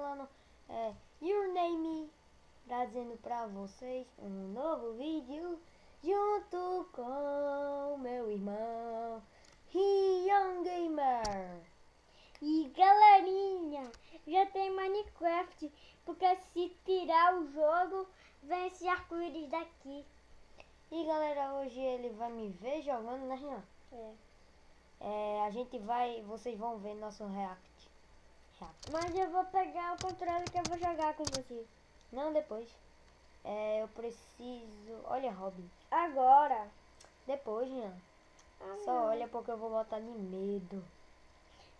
falando Your Name, trazendo pra vocês um novo vídeo junto com meu irmão Young Gamer. E galerinha, já tem Minecraft, porque se tirar o jogo, vem esse arco-íris daqui. E galera, hoje ele vai me ver jogando, né, Rian? A gente vai, vocês vão ver nosso react. Mas eu vou pegar o controle que eu vou jogar com você. Não, depois. Eu preciso... Olha, Robin. Agora. Depois, Rian. Só não. olha porque eu vou botar de medo.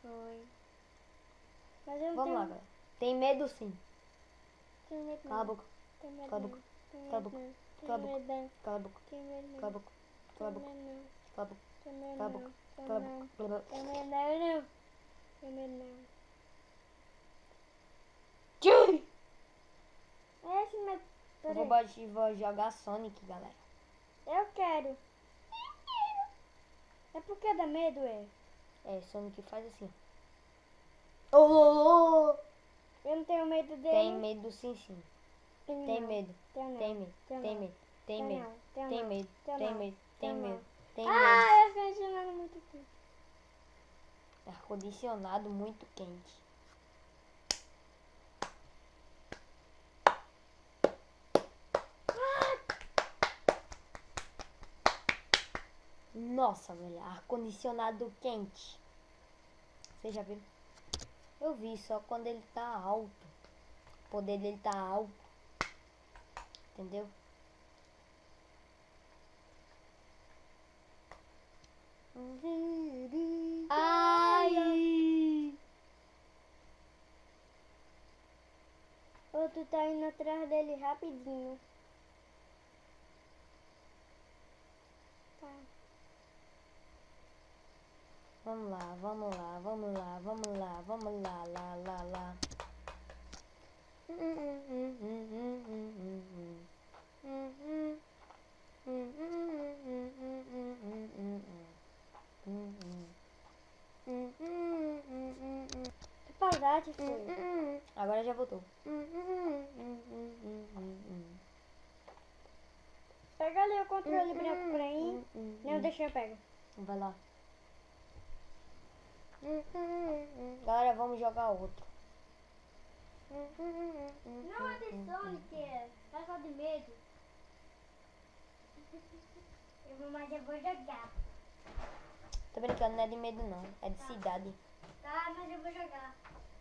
Oi. Mas eu não Vamos lá, tenho... galera. Tem medo sim. Tenho medo Cala a não. boca. Tenho medo Cala a não. boca. Tenho Cala a medo boca. não. Cala a Tenho boca. medo não. Cala a boca. Tenho medo não. Cala a boca. Cala a Tenho boca. medo não. Cala a boca. Tenho medo Cala a não. boca. Tenho Cala a medo boca. não. Cala a boca. Tenho medo não. Tenho medo não. Tchui! Esse medo... Eu vou jogar Sonic, galera. Eu quero. É porque dá medo, Sonic faz assim. Oh! Eu não tenho medo dele. Tem medo sim. Tenho Tem não. medo. Tenho não. Tem medo. Tenho Tem não. medo. Tem Tenho medo. não. Tenho Tem não. medo. Tenho Tem não. medo. Tenho Tem não. medo. Tem medo. Ah, eu fiquei ensinando muito aqui. Ar-condicionado muito quente. Nossa, velho, ar-condicionado quente. Você já viu? Eu vi só quando ele tá alto. O poder dele tá alto. Entendeu? Ai! Ou tu tá indo atrás dele rapidinho. Tá. Vamos lá, vamos lá, vamos lá, vamos lá, vamos lá, lá. Que saudade foi. Agora já voltou. Pega ali o controle branco pra mim. Não, deixa eu pegar. Vai lá. Galera, vamos jogar outro. Não é de Sonic, é só de medo. Mas eu vou jogar. Tô brincando, não é de medo não. É de cidade. Tá, mas eu vou jogar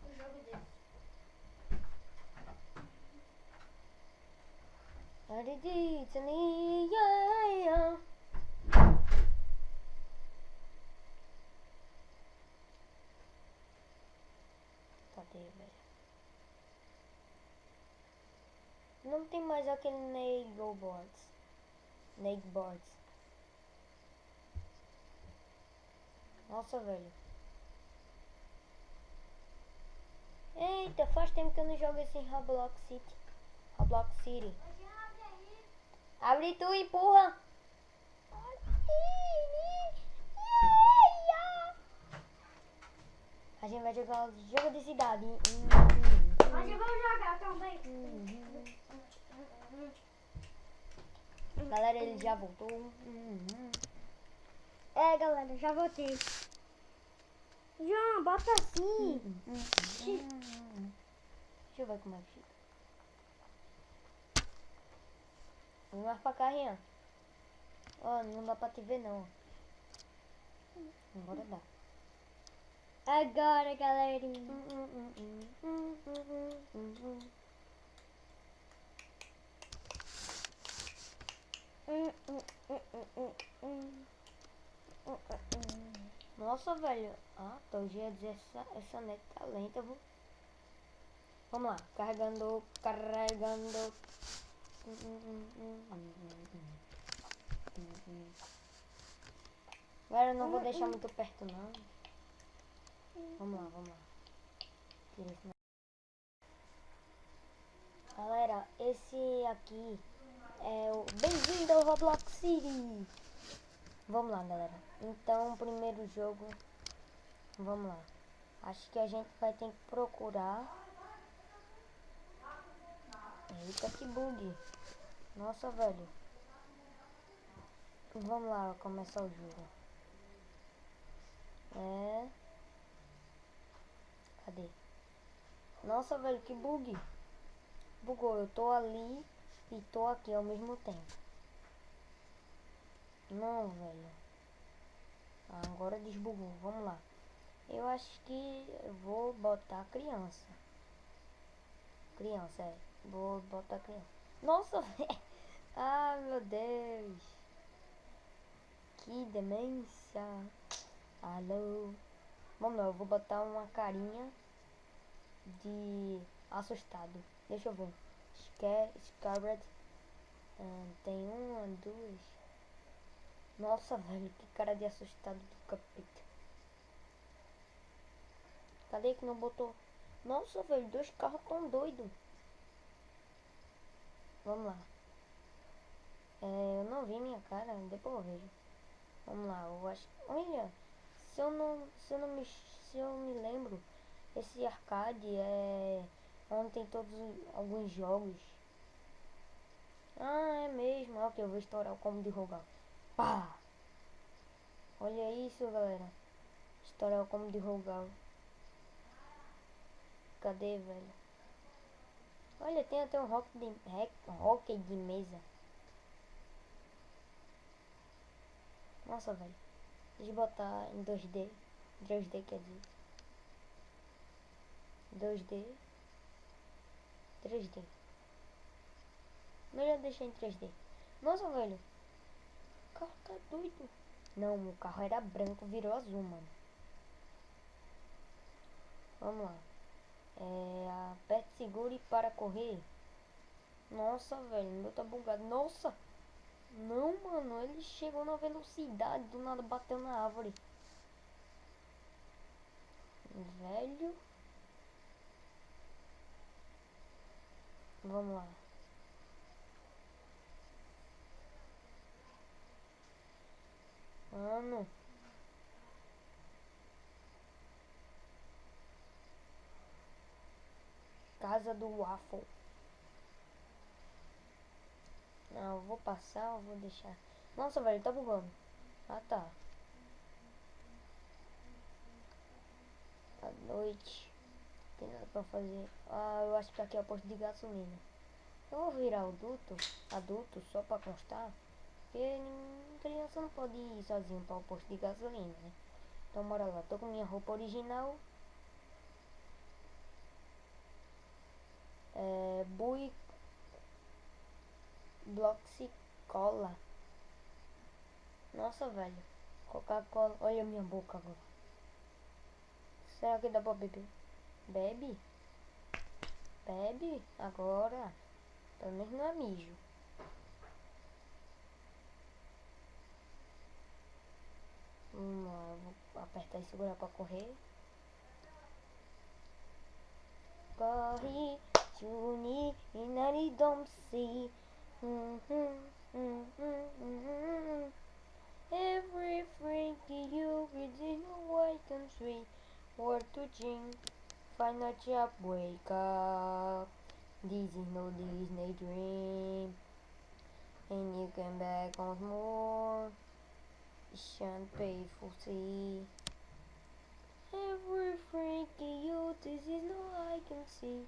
o jogo dele. Cadê, velho? Não tem mais aquele Nageboards. Nossa, velho. Eita, faz tempo que eu não jogo esse Roblox City. Abre tu, empurra. A gente vai jogar o jogo de cidade. Mas eu vou jogar também. Galera, ele já voltou. Galera, já voltei. João, bota assim. Deixa eu ver como é que fica. Vem mais pra cá, Rian. Ó, não dá pra te ver não. Agora dá. Agora, galerinha. Nossa, velho. Tô ia dizer essa net tá lenta, viu? Vamos lá. Carregando. Agora eu não vou deixar muito perto, não. Vamos lá. Tira esse... Galera, esse aqui é o Bem-vindo ao Roblox City. Vamos lá, galera. Então, o primeiro jogo. Vamos lá. Acho que a gente vai ter que procurar Eita, que bug. Nossa, velho. Vamos lá começar o jogo. Cadê? Nossa, velho, que bug. Bugou, eu tô ali e tô aqui ao mesmo tempo. Não, velho. Agora desbugou, vamos lá. Eu acho que eu vou botar criança. Criança, é. Vou botar criança. Nossa, velho. Ah, meu Deus. Que demência. Alô. Vamos lá, eu vou botar uma carinha de assustado. Deixa eu ver. Scared. Tem uma, duas. Nossa, velho, que cara de assustado do capeta. Cadê que não botou? Nossa, velho, dois carros tão doidos. Vamos lá. Eu não vi minha cara, depois eu vejo. Vamos lá, eu acho. Olha, se eu me lembro, esse arcade é onde tem alguns jogos. Ah, é mesmo. Ok, eu vou estourar o combo de Rogal. Pá! Olha isso, galera. Estourar o combo de Rogal. Cadê, velho? Olha, tem até um hockey de mesa. Nossa, velho. Deixa eu botar em 2D. 3D quer dizer. 2D. 3D. Melhor deixar em 3D. Nossa, velho. O carro tá doido. Não, o carro era branco, virou azul, mano. Vamos lá. Aperte seguro para correr. Nossa, velho, o meu tá bugado. Nossa. Não, mano, ele chegou na velocidade, do nada bateu na árvore. Velho. Vamos lá. Mano. Casa do Waffle. Não, eu vou passar, eu vou deixar. Nossa, velho, tá bugando. Ah, tá. À noite. Tem nada pra fazer. Ah, eu acho que aqui é o posto de gasolina. Eu vou virar adulto, só pra constar. Porque criança não pode ir sozinho para o posto de gasolina, né? Então bora lá. Tô com minha roupa original. Bui Bloxy-Cola. Nossa, velho. Coca-Cola. Olha a minha boca agora. Será que dá pra beber? Bebe? Bebe? Agora. Pelo menos não é mijo. Vamos lá. Vou apertar e segurar pra correr. Corre, Juni, Inari Domsi. Every freaky you within a white country. Word to ching, find a job, wake up. This is no Disney dream. And you come back once more. Shan't pay for see. Every freaky you, this is no I can see.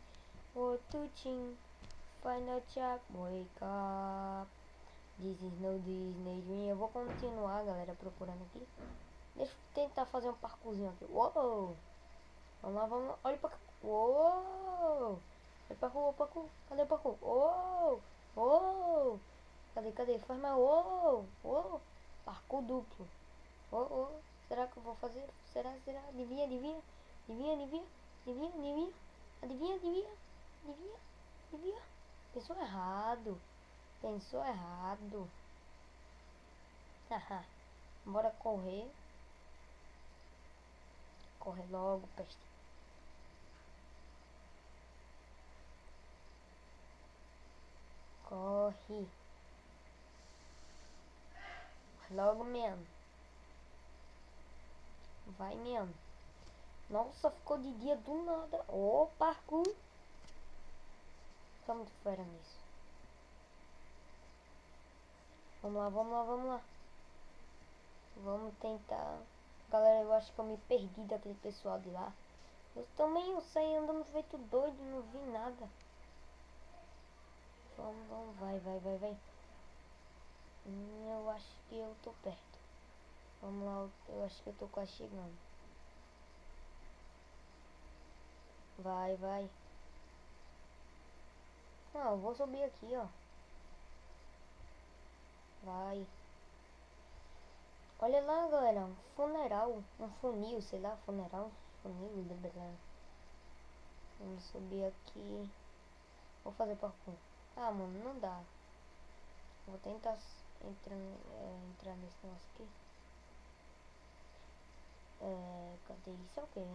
Word to ching, find a job, wake up. This is no Disney dream. Eu vou continuar, galera, procurando aqui. Deixa eu tentar fazer um parkourzinho aqui. Uou! Vamos lá, vamos lá. Olha pra cá. Uou! Olha pra rua, parkour. Cadê o parkour? Uou! Uou! Cadê? Faz mais. Uou! Uou! Parkour duplo. Uou! Será que eu vou fazer? Será? Adivinha? Adivinha? Pensou errado. Haha. Bora correr. Corre logo, peste. Corre. Logo mesmo. Vai mesmo. Nossa, ficou de dia do nada. Ô, parkour. ficar muito fera nisso. Vamos lá, vamos lá, vamos lá. Vamos tentar. Galera, eu acho que eu me perdi daquele pessoal de lá. Eu também saí andando feito doido, não vi nada. Vamos, vamos, vai, vai, vai, vai. Eu acho que eu tô perto. Vamos lá, eu acho que eu tô quase chegando. Vai, vai. Não, eu vou subir aqui, ó. Vai. Olha lá, galera, um funeral, um funil, sei lá, funeral, funil, galera. Vamos subir aqui. Vou fazer parkour. Ah, mano, não dá. Vou tentar entrar nesse negócio aqui. Cadê isso? Ok.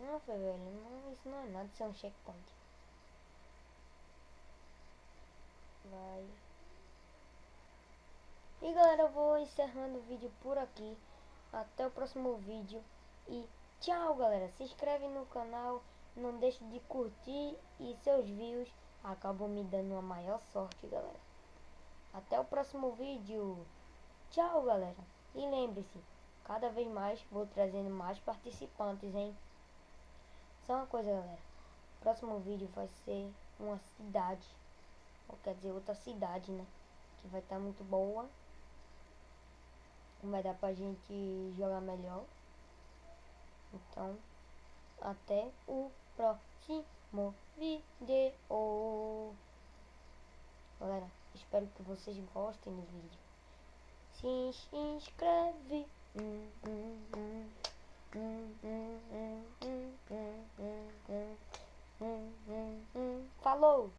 Nossa, velho, não, isso não é nada, isso é um checkpoint. Vai. E galera, eu vou encerrando o vídeo por aqui. Até o próximo vídeo. E tchau, galera. Se inscreve no canal. Não deixe de curtir. E seus views acabam me dando uma maior sorte, galera. Até o próximo vídeo. Tchau, galera. E lembre-se, cada vez mais vou trazendo mais participantes, hein? Só uma coisa, galera. O próximo vídeo vai ser uma cidade. Ou quer dizer, outra cidade, né? Que vai estar muito boa. Vai dar pra gente jogar melhor. Então, até o próximo vídeo. Galera, espero que vocês gostem do vídeo. Se inscreve. Falou!